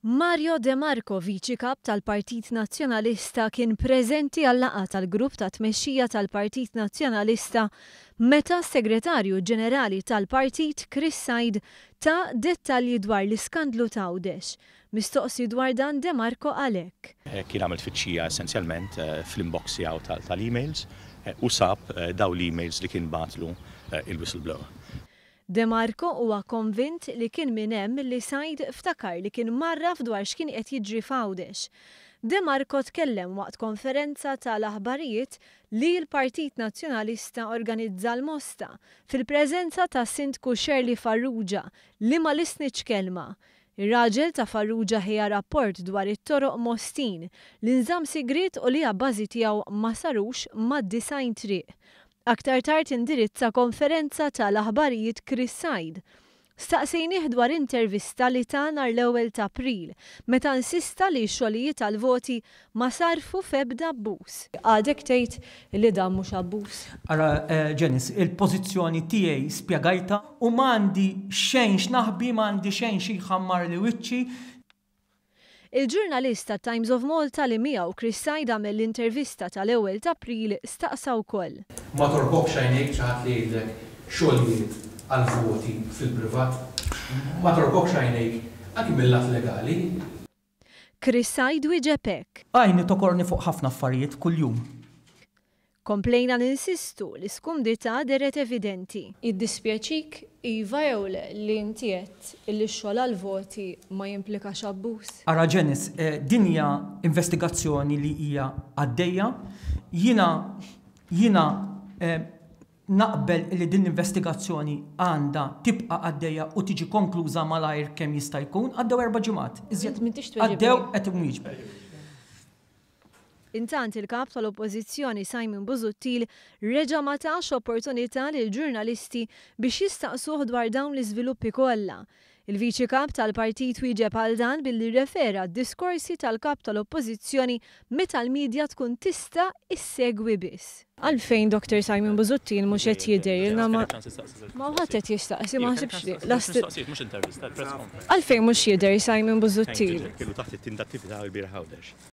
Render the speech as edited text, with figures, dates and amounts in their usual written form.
Mario De Marco, viċi kap tal-Partit Nazzjonalista, kien preżenti għall-laqgħa tal-grupp ta' tmexxija tal-Partit Nazzjonalista meta s-Segretarju Ġenerali tal-Partit Chris Said ta' dettalji dwar l-iskandlu ta' Għawdex. Mistoqsi dwar dan De Marco għalhekk. Kien għamel tfittxija essenzjalment fl-inbox tiegħu tal-emails u sab daw l-emails li kien batlu il-whistleblower. De Marco huwa konvint li kien minn hemm li Said ftakar li kien marraf dwar x'kien qed jiġri f'Għawdex. De Marco tkellem waqt konferenza tal-aħbarijiet li l-Partit Nazzjonalista organizza l-Mosta fil-preżenza ta' Sindku Shirley Farrugia li ma lisniċ kelma. Ir-raġel ta' Farrugia ħejja rapport dwar it-toroq Mostin li nżamm sigriet u li abbażi tiegħu ma sarux mad-design triq. Aktar tard indirizza konferenza tal-aħbarijiet Chris Said. Staqsejnieh dwar intervista li ta' nhar l-1 ta' April, meta insista li x-xogħlijiet tal-voti ma sarfu f'ebda abbuż. Għadek tgħid li dan mhux abbuż. Ara Janice, il-pożizzjoni tiegħi spjegajta u m'għandi xejn x'naħbi, m'għandi xejn xi jħammar li wiċċi. Il-ġurnalista Times of Malta li miegħu Chris Said għamel l-intervista tal-1 ta' April staqsa wkoll. Ma torbokx għajnejk xi ħadd li jgħidlek xogħlijiet għal-voti fil-privat. Ma torbokx għajnejk anke mill-lat legali. Chris Said wieġeb hekk. Għajni tokorni fuq ħafna affarijiet kuljum. Komplejna ninsistu li skumdità deret evidenti. Iddispjaċik iva jew li inti qed illi x-xogħol għall-voti ma jimplikax abbuż. Ara Janice, din hija investigazzjoni li hija għaddejja. Jiena naqbel li din l-investigazzjoni għandha tibqa' għaddejja u tiġi konkluża malajr kemm jista' jkun. Għaddew 4 ġimgħat. Għaddew qed imwieġbel. Intant il-kap tal-Oppożizzjoni Simon Busuttil reġa' ma tax opportunità lil ġurnalisti biex jistaqsuh dwar dawn l-iżviluppi kollha. Il-viċi kap tal-partit wieġeb għal dan billi refera d-diskorsi tal-kap tal-Oppożizzjoni meta l-medja tkun tista' issegwi biss. Għalfejn Dr. Simon Busuttil mhux qed jidher ma ħadd qed jistaqsi ma ħsibx li. Għalfejn mhux jidher Simon Busuttil. Kellu taħt it-tindattiva l-bieraħ Għawdex.